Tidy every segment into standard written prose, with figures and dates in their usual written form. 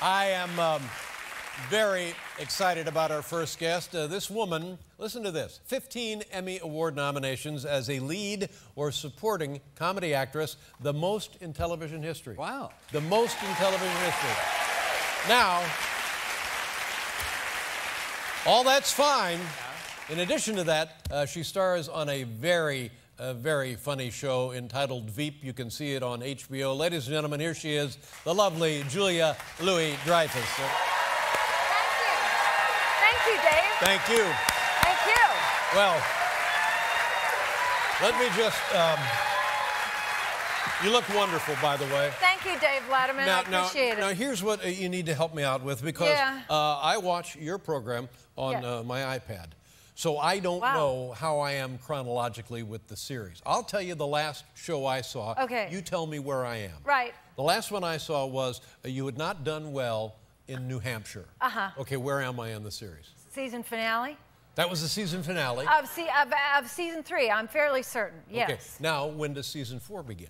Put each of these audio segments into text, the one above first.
I am very excited about our first guest. This woman, listen to this, 15 Emmy Award nominations as a lead or supporting comedy actress, the most in television history. Wow. The most in television history. Now, all that's fine. In addition to that, she stars on a very funny show entitled Veep. You can see it on HBO. Ladies and gentlemen, here she is, the lovely Julia Louis-Dreyfus. Thank you, Dave. Thank you. Thank you. Well, let me just, you look wonderful, by the way. Thank you, Dave Letterman. I appreciate it. Now, here's what you need to help me out with, because I watch your program on my iPad. So I don't know how I am chronologically with the series. I'll tell you the last show I saw. Okay. You tell me where I am. Right. The last one I saw was you had not done well in New Hampshire. Uh-huh. Okay, where am I in the series? Season finale? That was the season finale? Of season 3, I'm fairly certain, yes. Okay, now when does season 4 begin?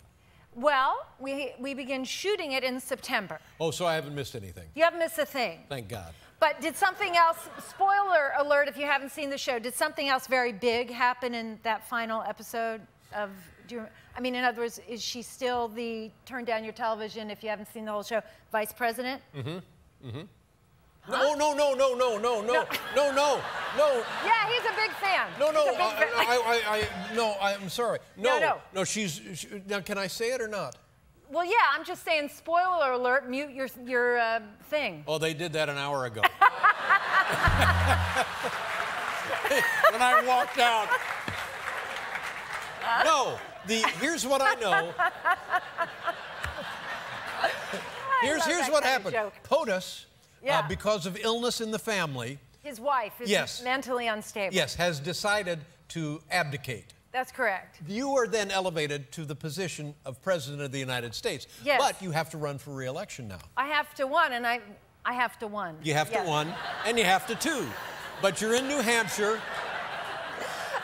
Well, we begin shooting it in September. Oh, so I haven't missed anything. You haven't missed a thing. Thank God. But did something else, spoiler alert if you haven't seen the show, did something else very big happen in that final episode of, I mean, in other words, is she still the turn down your television if you haven't seen the whole show, vice president? Mm-hmm, mm-hmm. Huh? No. Yeah, he's a big fan. No, I'm sorry. No, she's, now can I say it or not? Well, yeah, I'm just saying, spoiler alert, mute your thing. Oh, they did that an hour ago. When I walked out. No, here's what I know. Here's what happened. POTUS, because of illness in the family. His wife is mentally unstable. Yes, has decided to abdicate. That's correct. You are then elevated to the position of President of the United States. Yes. But you have to run for re-election now. I have to win, and I have to win. You have to win, and you have to two. But you're in New Hampshire.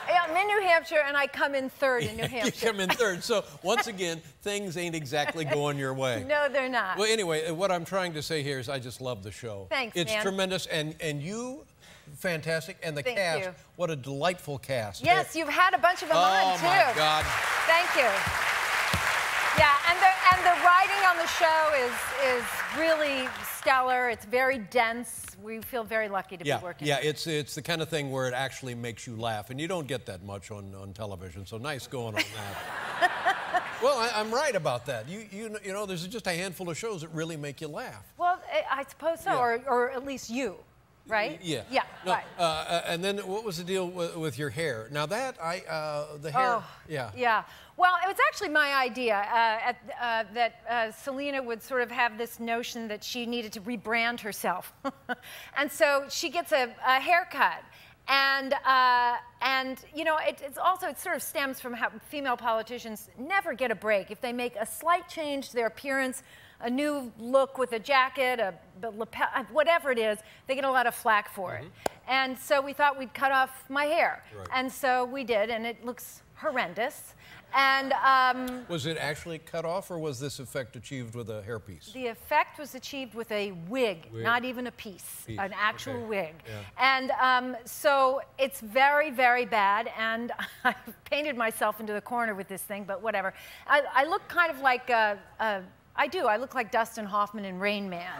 Yeah, I'm in New Hampshire, and I come in third in New Hampshire. You come in third. So, once again, things ain't exactly going your way. No, they're not. Well, anyway, what I'm trying to say here is I just love the show. Thanks, It's man. tremendous, and you, fantastic, and the cast, what a delightful cast. Yes, you've had a bunch of them on, too. Oh, my God. Thank you. Yeah, and the writing on the show is really stellar. It's very dense. We feel very lucky to be working. Yeah, it's the kind of thing where it actually makes you laugh, and you don't get that much on television. So nice going on that. Well, I'm right about that. You know, there's just a handful of shows that really make you laugh. Well, I suppose so, or at least you. Right? Yeah. Yeah, right. And then what was the deal with your hair? Now that, the hair, Yeah. Well, it was actually my idea that Selena would sort of have this notion that she needed to rebrand herself. And so she gets a haircut. And you know, it sort of stems from how female politicians never get a break. If they make a slight change to their appearance, a new look with a jacket, a lapel, whatever it is, they get a lot of flack for it. And so we thought we'd cut off my hair. Right. And so we did, and it looks horrendous. And was it actually cut off, or was this effect achieved with a hairpiece? The effect was achieved with a wig. Not even a piece. An actual wig. Yeah. And so it's very, very bad, and I painted myself into the corner with this thing, but whatever. I look kind of like I do. I look like Dustin Hoffman in Rain Man.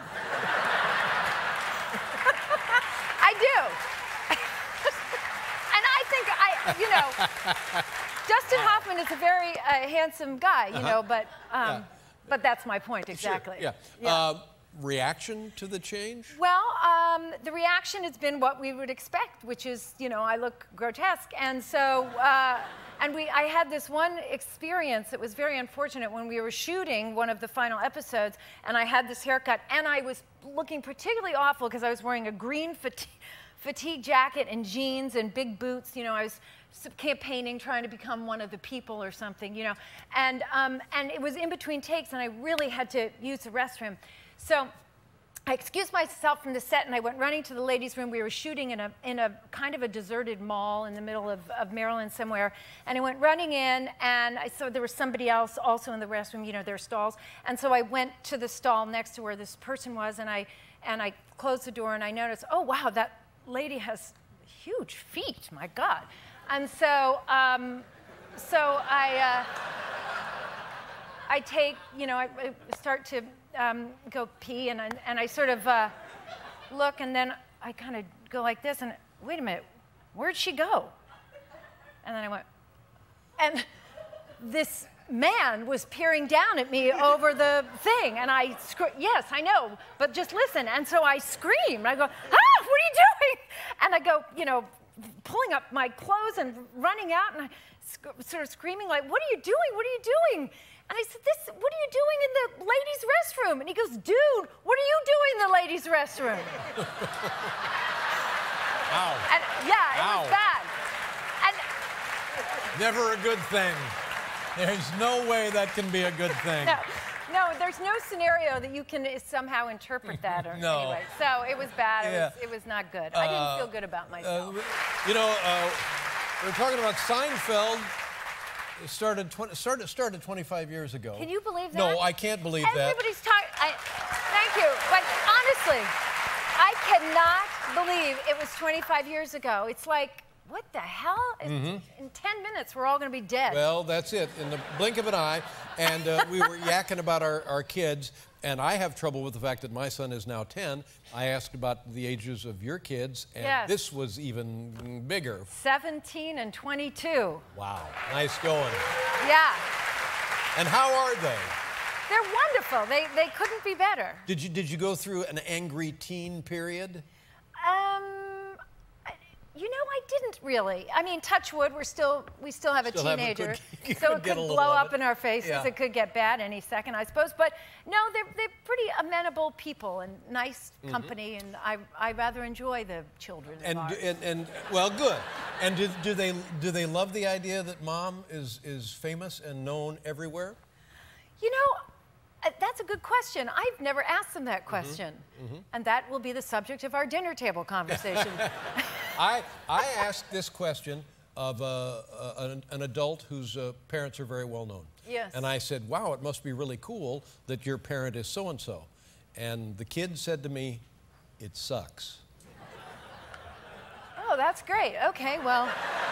I do. And I think you know, Dustin Hoffman is a very handsome guy, you know, but that's my point exactly. Sure. Yeah. Reaction to the change? Well, the reaction has been what we would expect, which is, you know, I look grotesque, and so. I had this one experience that was very unfortunate when we were shooting one of the final episodes, and I had this haircut, and I was looking particularly awful because I was wearing a green fatigue jacket and jeans and big boots. You know, I was campaigning, trying to become one of the people or something, you know. And it was in between takes, and I really had to use the restroom. So I excused myself from the set, and I went running to the ladies' room. We were shooting in a kind of a deserted mall in the middle of Maryland somewhere. And I went running in, and I saw there was somebody else also in the restroom, you know, their stalls. And so I went to the stall next to where this person was, and I closed the door, and I noticed, oh, wow, that lady has huge feet, my God. And so, I take, you know, I start to go pee, and I sort of look, and then I kind of go like this, and wait a minute, where'd she go? And then I went, and this man was peering down at me over the thing, and I yes, I know, but just listen. And so I scream, I go, ah, what are you doing? And I go, you know, pulling up my clothes and running out, and I sort of screaming like, what are you doing? What are you doing? And I said, what are you doing in the ladies' restroom? And he goes, dude, what are you doing in the ladies' restroom? Ow. And yeah, it was bad. And never a good thing. There's no way that can be a good thing. No, there's no scenario that you can somehow interpret that. Or anyway, so it was bad. Yeah. It was not good. I didn't feel good about myself. You know, we're talking about Seinfeld. It started 25 years ago. Can you believe that? No, I can't believe that. Everybody's talking. Thank you. But honestly, I cannot believe it was 25 years ago. It's like, what the hell? In 10 minutes, we're all going to be dead. Well, that's it. In the blink of an eye. And we were yakking about our kids. And I have trouble with the fact that my son is now 10. I asked about the ages of your kids, and this was even bigger. 17 and 22. Wow, nice going. Yeah. And how are they? They're wonderful. They couldn't be better. Did you go through an angry teen period? You know, I didn't really. I mean, touch wood, we still have a teenager, so it could blow up in our faces. Yeah. It could get bad any second, I suppose. But no, they're pretty amenable people and nice company, and I rather enjoy the children. And well, good. And do they love the idea that mom is famous and known everywhere? You know, that's a good question. I've never asked them that question, and that will be the subject of our dinner table conversation. I asked this question of an adult whose parents are very well known. Yes. And I said, wow, it must be really cool that your parent is so-and-so. And the kid said to me, it sucks. Oh, that's great. Okay, well.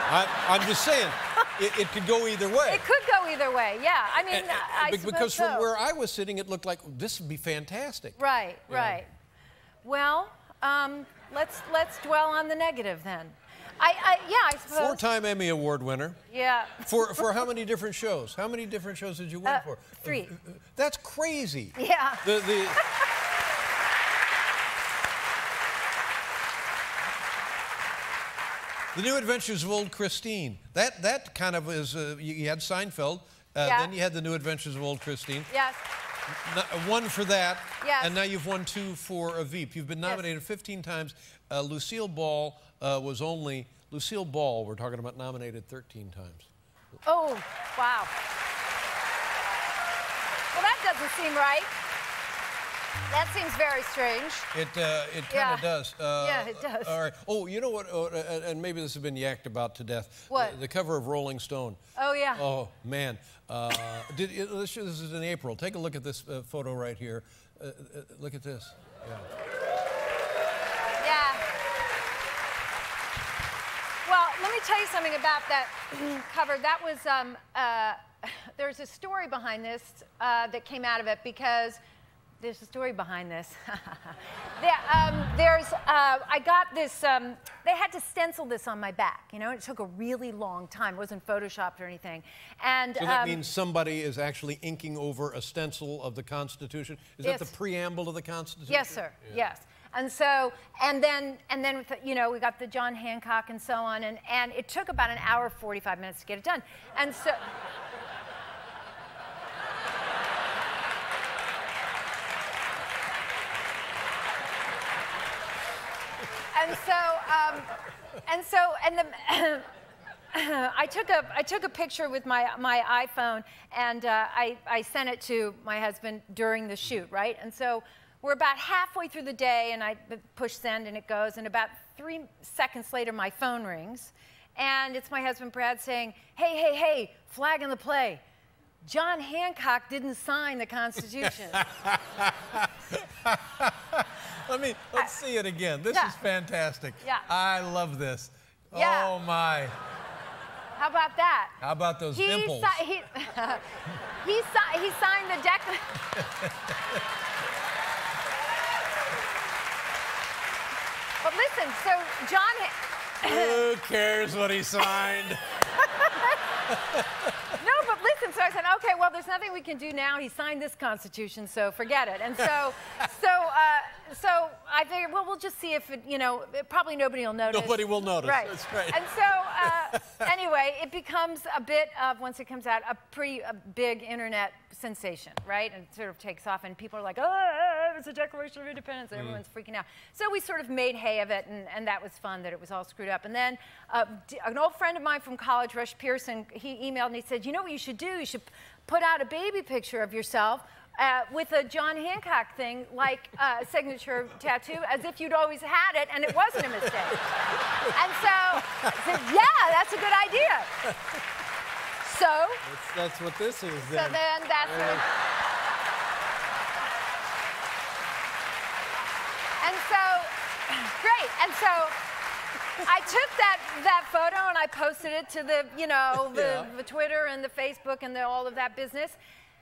I'm just saying, it could go either way. It could go either way, yeah. I mean, I suppose because so. From where I was sitting, it looked like this would be fantastic. Right, right. Well, let's dwell on the negative then. Yeah, I suppose. 4-time Emmy Award winner. Yeah. For how many different shows? How many different shows did you win for? 3. That's crazy. Yeah. The New Adventures of Old Christine. That kind of is, you had Seinfeld, then you had The New Adventures of Old Christine. Yes. One for that, yes. And now you've won 2 for a Veep. You've been nominated 15 times. Lucille Ball Lucille Ball, we're talking about, nominated 13 times. Oh, wow. Well, that doesn't seem right. That seems very strange. It kind of does. Yeah, it does. All right. Oh, you know what? And maybe this has been yacked about to death. What? The cover of Rolling Stone. Oh, yeah. Oh, man. This is in April. Take a look at this photo right here. Look at this. Yeah. Yeah. Well, let me tell you something about that cover. That was, there's a story behind this that came out of it because there's a story behind this. I got this, they had to stencil this on my back, you know, it took a really long time. It wasn't photoshopped or anything. And, so that means somebody is actually inking over a stencil of the Constitution? Is that the preamble to the Constitution? Yes, sir, yes. And so, and then, you know, we got the John Hancock and so on, and it took about an hour, 45 minutes to get it done. And so, I took a picture with my iPhone, and I sent it to my husband during the shoot, right? And so we're about halfway through the day, and I push send, and it goes, and about 3 seconds later, my phone rings, and it's my husband, Brad, saying, hey, hey, hey, flag in the play. John Hancock didn't sign the Constitution. Let's see it again. This is fantastic. Yeah. I love this. Yeah. Oh, my. How about that? How about those dimples? He signed the Declaration. But listen, so John... Who cares what he signed? No, but listen, so I said, okay, well, there's nothing we can do now. He signed this Constitution, so forget it. And so I figured, well, we'll just see if it, probably nobody will notice. Nobody will notice. Right. That's right. And so, anyway, it becomes a bit of, once it comes out, a big internet sensation, right? And it sort of takes off, and people are like, oh, it's a Declaration of Independence, and everyone's freaking out. So we sort of made hay of it, and that was fun, that it was all screwed up. And then an old friend of mine from college, Rush Pearson, he emailed and he said, you know what you should do? You should put out a baby picture of yourself with a John Hancock thing, like a signature tattoo, as if you'd always had it and it wasn't a mistake. And so I said, yeah, that's a good idea. So that's what this is then. So then that's what... And so, great. And so I took that photo and I posted it to the Twitter and the Facebook and all of that business.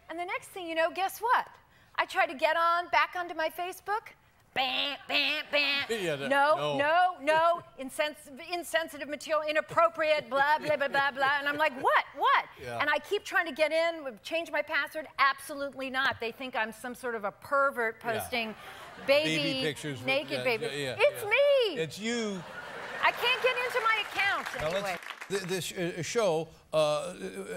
And the next thing you know, guess what? I tried to get back onto my Facebook. Bam, bam, bam. Yeah, no. Insensitive material, inappropriate, blah, blah, blah, blah, blah. And I'm like, what? Yeah. And I keep trying to get in, change my password. Absolutely not. They think I'm some sort of a pervert posting baby pictures, naked baby. It's me. It's you. I can't get into my account anyway. This show,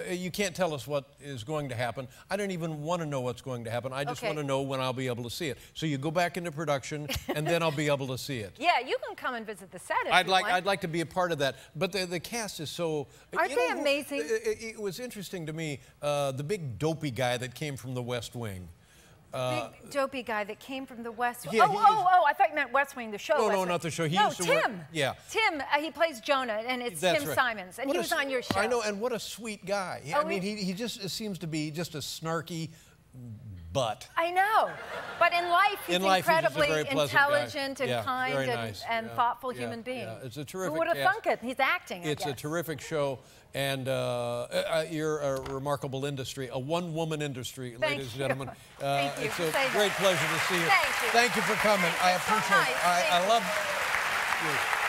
you can't tell us what is going to happen. I don't even want to know what's going to happen. I just want to know when I'll be able to see it. So you go back into production, and then I'll be able to see it. Yeah, you can come and visit the set if you want. I'd like to be a part of that. But the cast is so... Aren't they amazing? It was interesting to me, the big dopey guy that came from the West Wing. Big dopey guy that came from the West Wing. Yeah, I thought you meant West Wing, the show. No, not the show. Tim. Tim, he plays Jonah, and it's Tim Simons, and he was on your show. I know, and what a sweet guy. I mean, he just seems to be just a snarky butt. I know, but in life, he's incredibly intelligent and kind and thoughtful human being. Yeah, it's a terrific Who would have thunk it? He's acting, It's a terrific show, and you're a remarkable industry, a one-woman industry, ladies and gentlemen. Thank you. It's a great pleasure to see you. Thank you. Thank you for coming. I appreciate it. I love you.